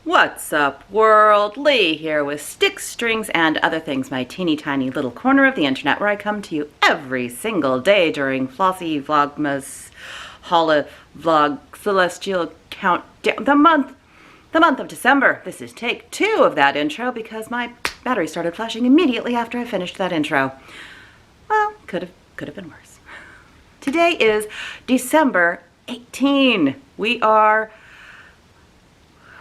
What's up, world? Lee here with sticks, strings, and other things, my teeny tiny little corner of the internet where I come to you every single day during Flossy Vlogmas, Holla Vlog, Celestial Countdown, the month of December. This is take 2 of that intro because my battery started flashing immediately after I finished that intro. Well, could have been worse. Today is December 18.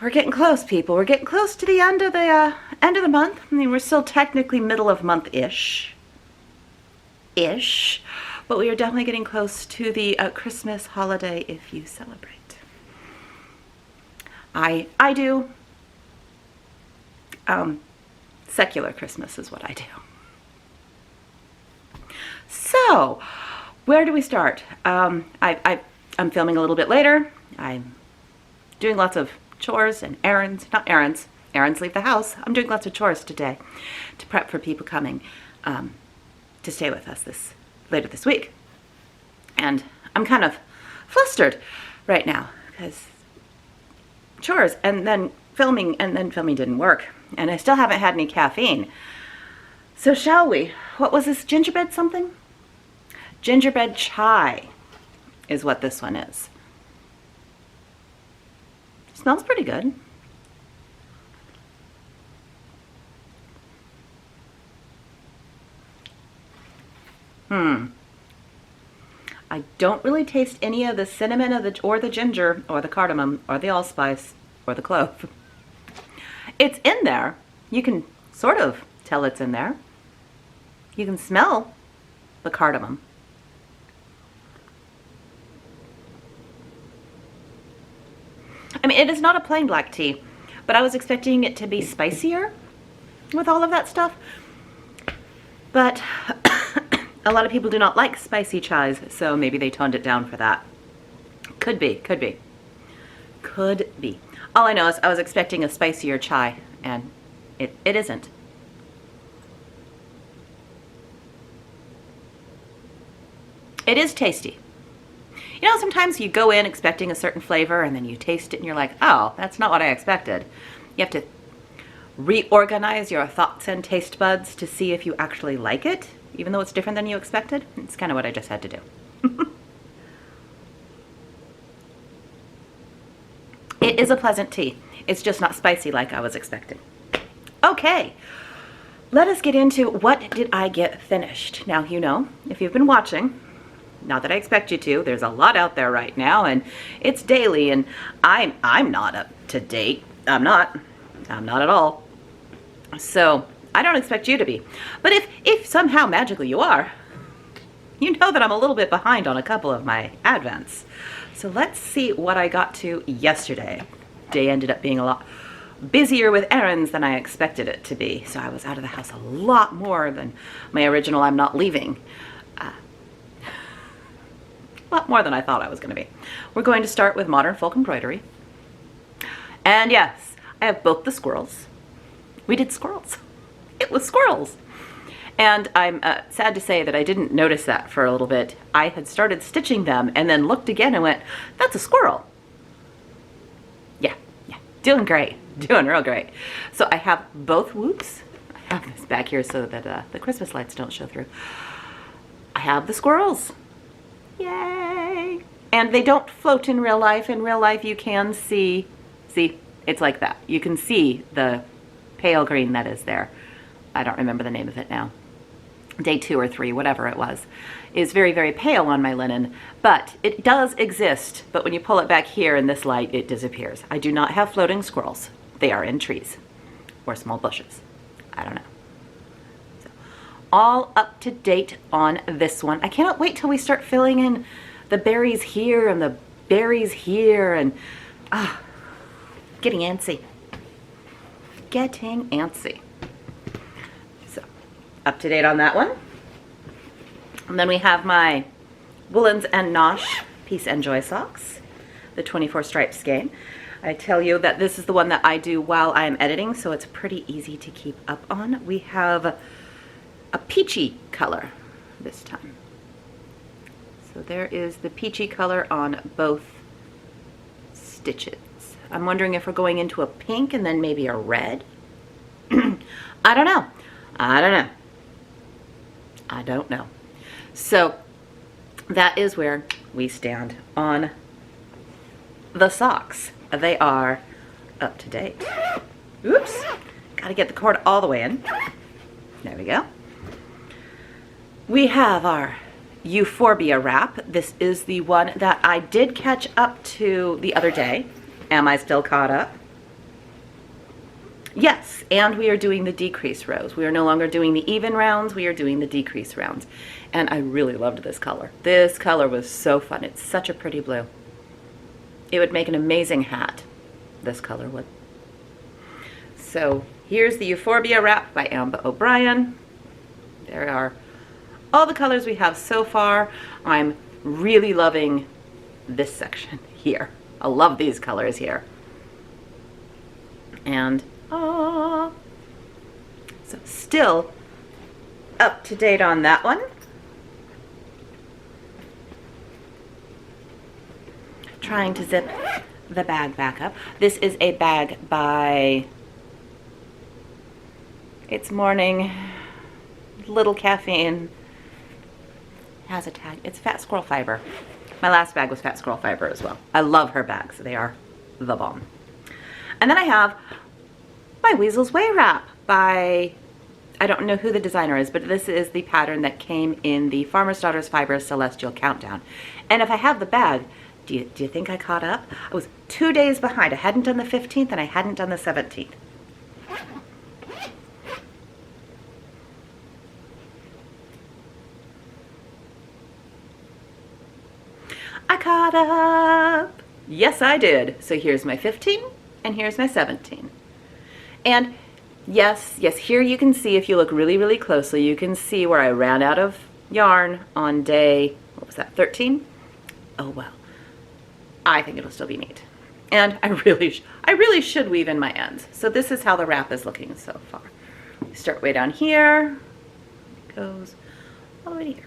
We're getting close, people. We're getting close to the end of the month. I mean, we're still technically middle of month-ish, but we are definitely getting close to the Christmas holiday if you celebrate. I do. Secular Christmas is what I do. So, where do we start? I'm filming a little bit later. I'm doing lots of chores and errands. Not errands. Errands leave the house. I'm doing lots of chores today to prep for people coming to stay with us later this week. And I'm kind of flustered right now because chores and then filming didn't work. And I still haven't had any caffeine. So shall we? What was this? Gingerbread something? Gingerbread chai is what this one is. Smells pretty good. I don't really taste any of the cinnamon or the ginger or the cardamom or the allspice or the clove. It's in there. You can sort of tell it's in there. You can smell the cardamom. I mean, it is not a plain black tea, but I was expecting it to be spicier with all of that stuff. But a lot of people do not like spicy chais, so maybe they toned it down for that. Could be. All I know is I was expecting a spicier chai, and it isn't. It is tasty. You know, sometimes you go in expecting a certain flavor and then you taste it and you're like, oh, that's not what I expected. You have to reorganize your thoughts and taste buds to see if you actually like it, even though it's different than you expected. It's kind of what I just had to do. It is a pleasant tea. It's just not spicy like I was expecting. Okay, let us get into what did I get finished. Now, you know, if you've been watching, not that I expect you to, there's a lot out there right now and it's daily and I'm not up to date. I'm not at all. So I don't expect you to be. But if somehow magically you are, you know that I'm a little bit behind on a couple of my advents. So let's see what I got to yesterday. Day ended up being a lot busier with errands than I expected it to be. So I was out of the house a lot more than my original I'm not leaving. A lot more than I thought I was going to be. We're going to start with modern folk embroidery. And yes, I have both the squirrels. We did squirrels. It was squirrels. And I'm sad to say that I didn't notice that for a little bit. I had started stitching them and then looked again and went, that's a squirrel. Yeah, doing great. Doing real great. So I have both whoops. I have this back here so that the Christmas lights don't show through. I have the squirrels. Yay! And they don't float in real life. In real life, you can see, it's like that. You can see the pale green that is there. I don't remember the name of it now. Day 2 or 3, whatever it was, is very, very pale on my linen, but it does exist. But when you pull it back here in this light, it disappears. I do not have floating squirrels. They are in trees or small bushes. I don't know. All up to date on this one. I cannot wait till we start filling in the berries here and the berries here and getting antsy. So up to date on that one. And then we have my Woolens and Nosh Peace and Joy socks, the 24 stripes skein. I tell you that this is the one that I do while I'm editing, so it's pretty easy to keep up on. We have a peachy color this time. So there is the peachy color on both stitches. I'm wondering if we're going into a pink and then maybe a red. I don't know. I don't know. I don't know. So that is where we stand on the socks. They are up to date. Oops. Gotta get the cord all the way in. There we go. We have our Euphorbia wrap. This is the one that I did catch up to the other day. Am I still caught up? Yes, and we are doing the decrease rows. We are no longer doing the even rounds, we are doing the decrease rounds. And I really loved this color. This color was so fun. It's such a pretty blue. It would make an amazing hat. This color would. So here's the Euphorbia wrap by Amba O'Brien. There are all the colors we have so far. I'm really loving this section here. I love these colors here. And so still up to date on that one. Trying to zip the bag back up. This is a bag by It's Morning, Little Caffeine, has a tag. It's Fat Squirrel Fiber. My last bag was Fat Squirrel Fiber as well. I love her bags. They are the bomb. And then I have my Weasel's Way wrap by, I don't know who the designer is, but this is the pattern that came in the Farmer's Daughter's Fiber Celestial Countdown. And if I have the bag, do you think I caught up? I was 2 days behind. I hadn't done the 15th and I hadn't done the 17th. I caught up. Yes, I did. So here's my 15 and here's my 17. And yes, here you can see, if you look really, really closely, you can see where I ran out of yarn on day, what was that, 13? Oh, well, I think it'll still be neat. And I really should weave in my ends. So this is how the wrap is looking so far. You start way down here, it goes all the way to here.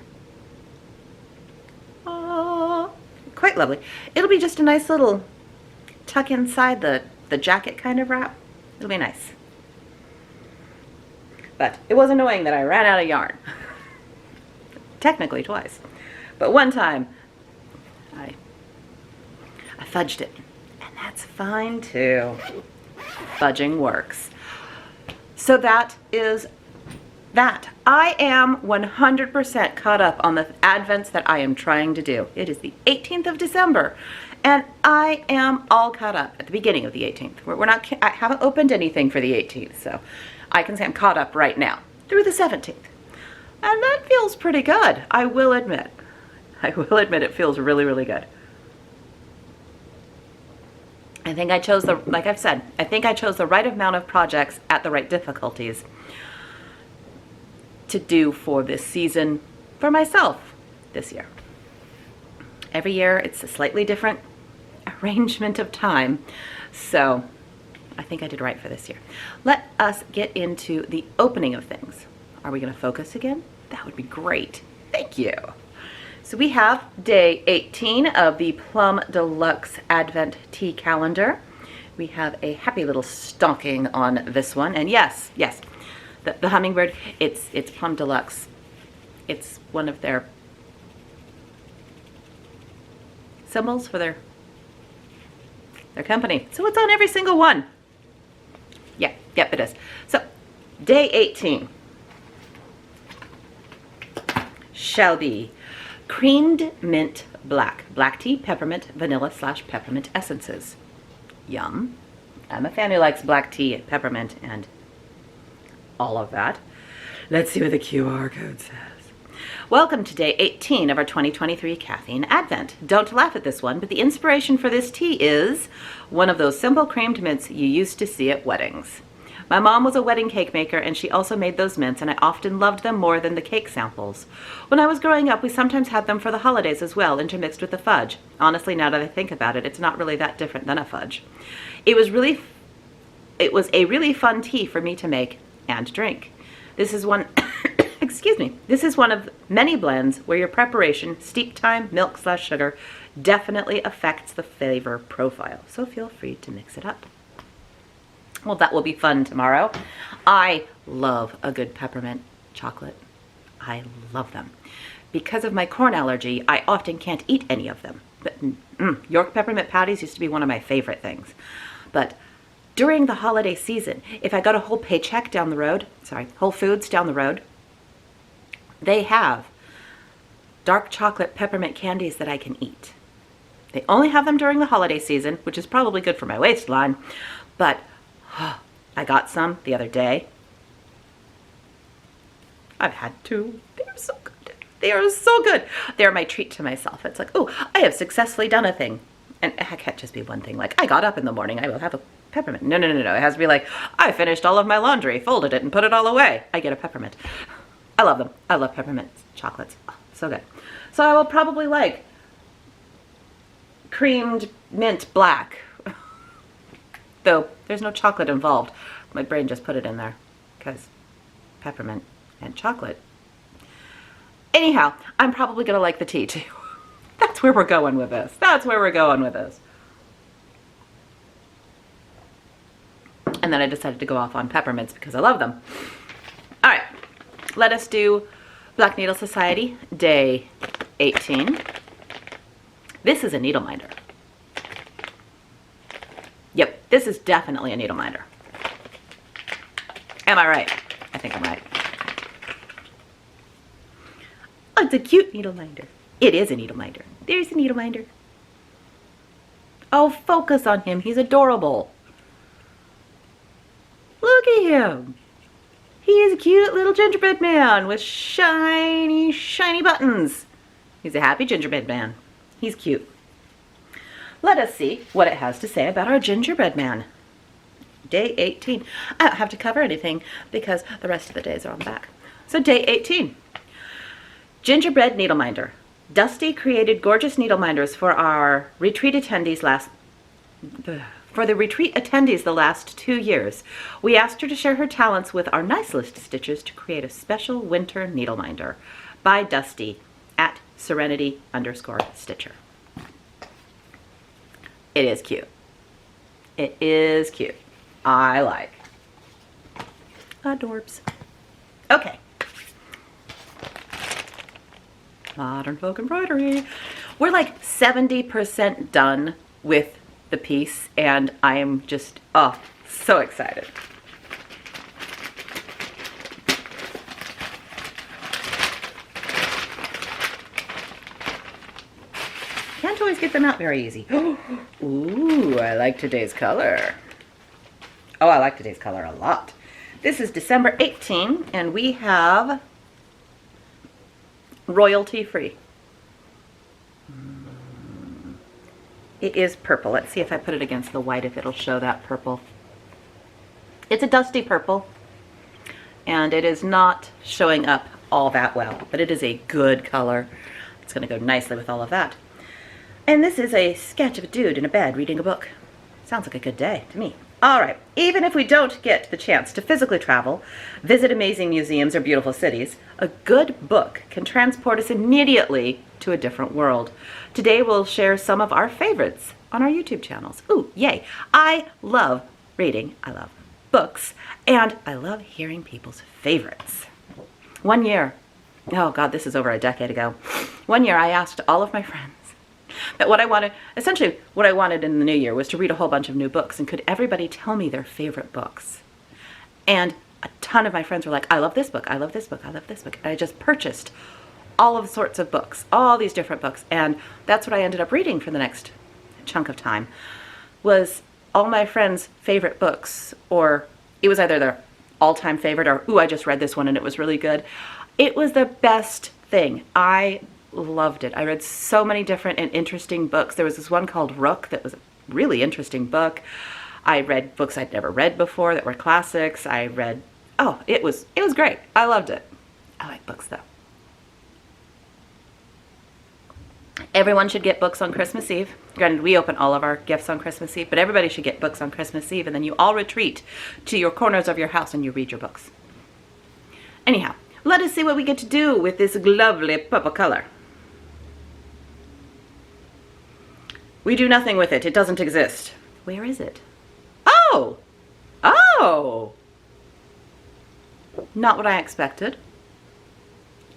Oh, quite lovely. It'll be just a nice little tuck inside the jacket kind of wrap. It'll be nice. But it was annoying that I ran out of yarn. Technically twice. But one time, I fudged it. And that's fine too. Fudging works. So that is that. I am 100% caught up on the advents that I am trying to do. It is the 18th of December. And I am all caught up at the beginning of the 18th. I haven't opened anything for the 18th, so I can say I'm caught up right now through the 17th. And that feels pretty good, I will admit. I will admit it feels really, really good. I think I chose like I've said, I think I chose the right amount of projects at the right difficulties to do for this season for myself this year. Every year it's a slightly different arrangement of time, so I think I did right for this year. Let us get into the opening of things. Are we going to focus again? That would be great. Thank you. So we have day 18 of the Plum Deluxe Advent Tea Calendar. We have a happy little stocking on this one, and yes, the hummingbird. It's Plum Deluxe. It's one of their symbols for their company. So it's on every single one. Yep, it is. So day 18 shall be creamed mint black tea, peppermint, vanilla / peppermint essences. Yum. I'm a fan who likes black tea, peppermint, and all of that. Let's see what the QR code says. Welcome to day 18 of our 2023 Caffeine Advent. Don't laugh at this one, but the inspiration for this tea is one of those simple creamed mints you used to see at weddings. My mom was a wedding cake maker, and she also made those mints, and I often loved them more than the cake samples. When I was growing up, we sometimes had them for the holidays as well, intermixed with the fudge. Honestly, now that I think about it, it's not really that different than a fudge. It was a really fun tea for me to make and drink. This is one excuse me, this is one of many blends where your preparation, steep time, milk/sugar, definitely affects the flavor profile. So feel free to mix it up. Well, that will be fun tomorrow. I love a good peppermint chocolate. I love them. Because of my corn allergy, I often can't eat any of them. But York peppermint patties used to be one of my favorite things. But during the holiday season, if I got a Whole Paycheck down the road, Whole Foods down the road, they have dark chocolate peppermint candies that I can eat. They only have them during the holiday season, which is probably good for my waistline, but I got some the other day. I've had two. They're so good. They are so good. They're my treat to myself. It's like, oh, I have successfully done a thing. And it can't just be one thing. Like, I got up in the morning, I will have a peppermint. No. It has to be like, I finished all of my laundry, folded it, and put it all away. I get a peppermint. I love them. I love peppermint chocolates. Oh, so good. So I will probably like creamed mint black. Though there's no chocolate involved. My brain just put it in there because peppermint and chocolate. Anyhow, I'm probably going to like the tea too. That's where we're going with this. That's where we're going with this. And then I decided to go off on peppermints because I love them. All right, let us do Black Needle Society, day 18. This is a needle minder. Yep, this is definitely a needle minder. Am I right? I think I'm right. Oh, it's a cute needle minder. It is a needle minder. There's a needle minder. Oh, focus on him. He's adorable. Look at him. He is a cute little gingerbread man with shiny, shiny buttons. He's a happy gingerbread man. He's cute. Let us see what it has to say about our gingerbread man. Day 18. I don't have to cover anything because the rest of the days are on the back. So day 18. Gingerbread needle minder. Dusty created gorgeous needle minders for our retreat attendees the last 2 years. We asked her to share her talents with our nice list of stitches to create a special winter needle minder by Dusty at Serenity_Stitcher. It is cute. It is cute. I like. Adorbs. Okay. Modern Folk Embroidery. We're like 70% done with the piece and I am just, oh, so excited. Can't always get them out very easy. Ooh, I like today's color. Oh, I like today's color a lot. This is December 18 and we have royalty free. It is purple. Let's see if I put it against the white if it'll show that purple. It's a dusty purple and it is not showing up all that well, but it is a good color. It's going to go nicely with all of that. And this is a sketch of a dude in a bed reading a book. Sounds like a good day to me. All right, even if we don't get the chance to physically travel, visit amazing museums or beautiful cities, a good book can transport us immediately to a different world. Today we'll share some of our favorites on our YouTube channels. Ooh, yay. I love reading, I love books, and I love hearing people's favorites. One year, oh God, this is over a decade ago. One year I asked all of my friends that what I wanted in the new year was to read a whole bunch of new books, and could everybody tell me their favorite books? And a ton of my friends were like, I love this book, I love this book, I love this book. And I just purchased all of sorts of books, all these different books, and that's what I ended up reading for the next chunk of time, was all my friends' favorite books, or it was either their all-time favorite or, ooh, I just read this one and it was really good. It was the best thing. I loved it. I read so many different and interesting books. There was this one called Rook that was a really interesting book. I read books I'd never read before that were classics. I read, oh, it was great. I loved it. I like books though. Everyone should get books on Christmas Eve. Granted, we open all of our gifts on Christmas Eve, but everybody should get books on Christmas Eve, and then you all retreat to your corners of your house and you read your books. Anyhow, Let us see what we get to do with this lovely purple color. We do nothing with it. It doesn't exist. Where is it? Oh! Oh! Not what I expected.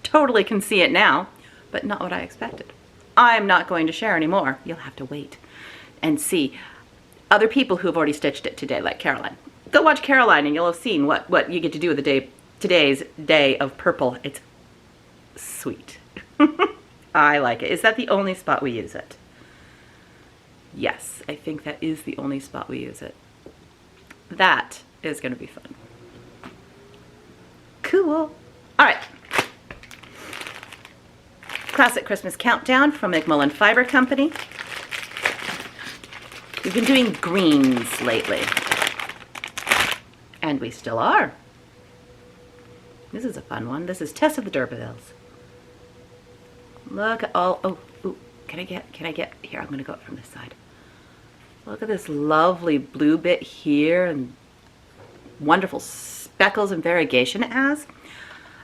Totally can see it now, but not what I expected. I'm not going to share anymore. You'll have to wait and see other people who have already stitched it today, like Caroline. Go watch Caroline and you'll have seen what you get to do with today's day of purple. It's sweet. I like it. Is that the only spot we use it? Yes, I think that is the only spot we use it. That is going to be fun. Cool. All right. Classic Christmas Countdown from McMullen Fiber Company. We've been doing greens lately. And we still are. This is a fun one. This is Tess of the D'Urbervilles. Look at all, oh, ooh, can I get, here, I'm gonna go up from this side. Look at this lovely blue bit here and wonderful speckles and variegation it has.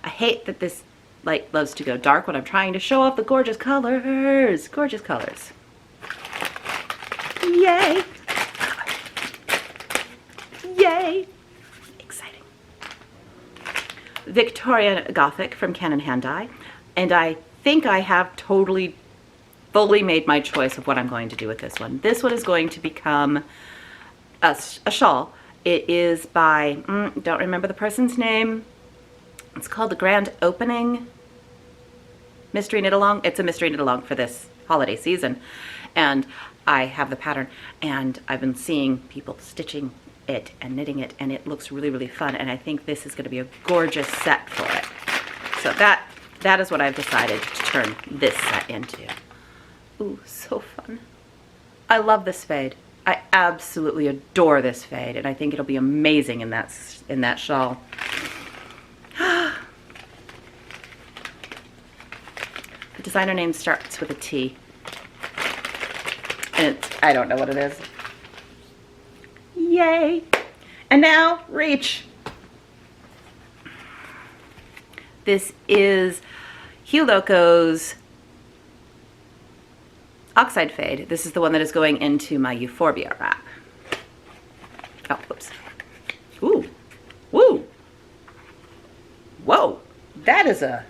I hate that this light loves to go dark when I'm trying to show off the gorgeous colors. Gorgeous colors. Yay! Yay! Exciting. Victorian Gothic from Canon Hand Dye. And I think I have totally, fully made my choice of what I'm going to do with this one. This one is going to become a shawl. It is by, don't remember the person's name. It's called The Grand Opening Mystery Knit Along. It's a mystery knit along for this holiday season. And I have the pattern and I've been seeing people stitching it and knitting it and it looks really, really fun. And I think this is going to be a gorgeous set for it. So that is what I've decided to turn this set into. Ooh, so fun. I love this fade. I absolutely adore this fade and I think it'll be amazing in that shawl. The designer name starts with a T. And I don't know what it is. Yay! And now, reach. This is Hugh Loco's Oxide Fade. This is the one that is going into my Euphorbia wrap. Oh, whoops. Ooh. Woo! Whoa! That is a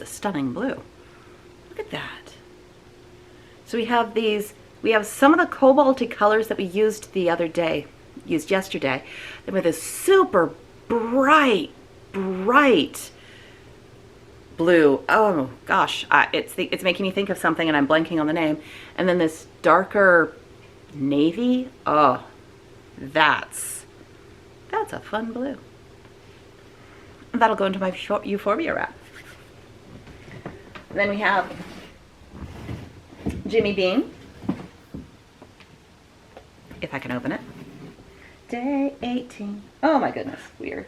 stunning blue. Look at that. So we have these, we have some of the cobalty colors that we used yesterday. Then with this super bright blue. Oh gosh, it's making me think of something and I'm blanking on the name. And then this darker navy. Oh, that's a fun blue. And that'll go into my Euphorbia wrap. And then we have Jimmy Bean, if I can open it. Day 18. Oh my goodness, we're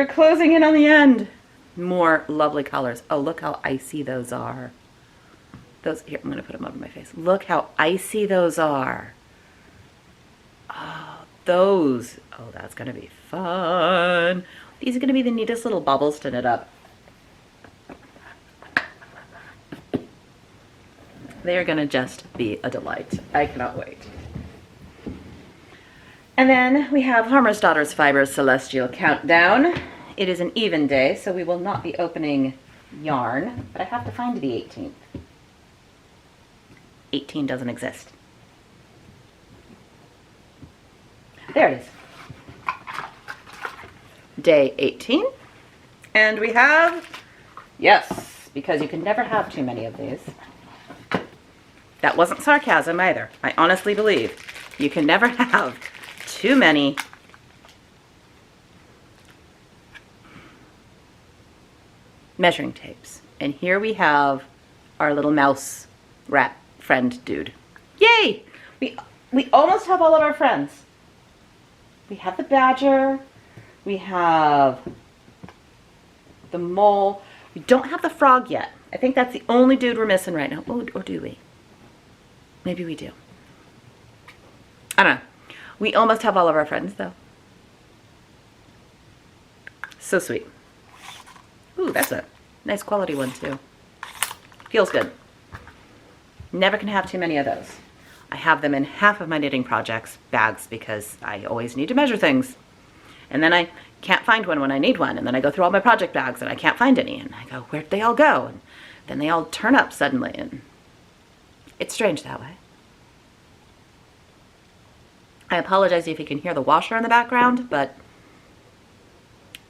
closing in on the end. More lovely colors. Oh, look how icy those are. Those, here, I'm gonna put them over my face. Look how icy those are. Oh, those, oh, that's gonna be fun. These are gonna be the neatest little bubbles to knit up. They are gonna just be a delight. I cannot wait. And then we have Harmer's Daughters Fibers Celestial Countdown. It is an even day, so we will not be opening yarn, but I have to find the 18th. 18 doesn't exist. There it is. Day 18. And we have, yes, because you can never have too many of these. That wasn't sarcasm either. I honestly believe you can never have too many measuring tapes. And here we have our little mouse rat friend dude. Yay! We almost have all of our friends. We have the badger, we have the mole, we don't have the frog yet. I think that's the only dude we're missing right now. Oh, or do we? Maybe we do. I don't know. We almost have all of our friends though. So sweet. Ooh, that's a nice quality one too. Feels good. Never can have too many of those. I have them in half of my knitting projects bags because I always need to measure things. And then I can't find one when I need one. And then I go through all my project bags and I can't find any. And I go, where'd they all go? And then they all turn up suddenly. And it's strange that way. I apologize if you can hear the washer in the background, but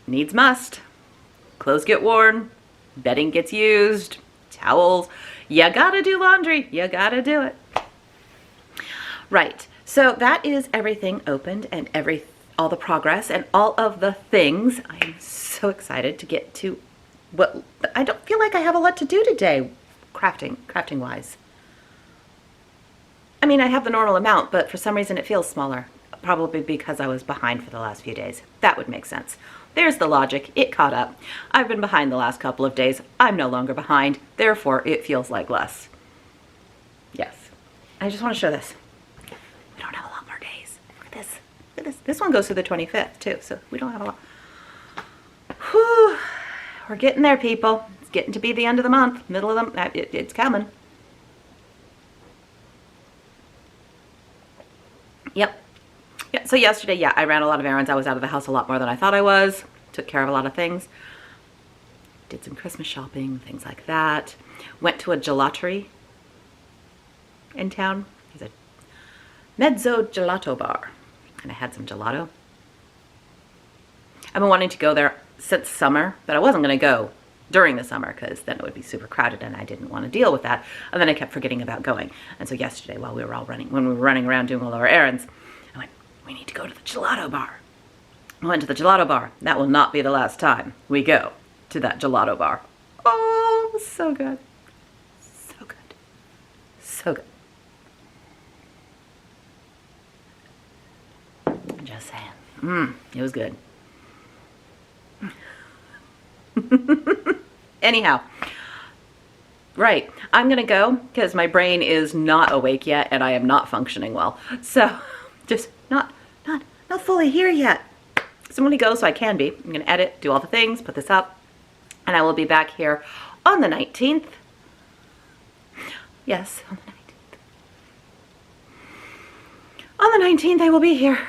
needs must. Clothes get worn, bedding gets used, towels. You gotta do laundry. You gotta do it. Right. So that is everything opened and all the progress and all of the things. I am so excited to get to what I don't feel like I have a lot to do today, crafting wise. I mean, I have the normal amount, but for some reason it feels smaller. Probably because I was behind for the last few days. That would make sense. There's the logic. It caught up. I've been behind the last couple of days. I'm no longer behind. Therefore, it feels like less. Yes. I just want to show this. We don't have a lot more days. Look at this. Look at this. This one goes to the 25th, too, so we don't have a lot. Whew. We're getting there, people. It's getting to be the end of the month. Middle of the... It's coming. Yep. Yeah, so yesterday, yeah, I ran a lot of errands. I was out of the house a lot more than I thought I was. Took care of a lot of things. Did some Christmas shopping, things like that. Went to a gelaterie in town. It's a mezzo gelato bar. And I had some gelato. I've been wanting to go there since summer, but I wasn't going to go during the summer because then it would be super crowded and I didn't want to deal with that. And then I kept forgetting about going. And so yesterday, while we were all running, when we were running around doing all our errands, I went, we need to go to the gelato bar. I went to the gelato bar. That will not be the last time we go to that gelato bar. Oh, it was so good. So good. So good. I'm just saying. It was good. Anyhow, right, I'm gonna go because my brain is not awake yet and I am not functioning well. So just not fully here yet. So I'm gonna go so I can be. I'm gonna edit, do all the things, put this up, and I will be back here on the 19th. Yes, on the 19th. On the 19th I will be here.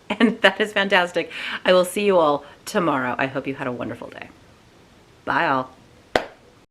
And that is fantastic. I will see you all tomorrow. I hope you had a wonderful day. Bye all.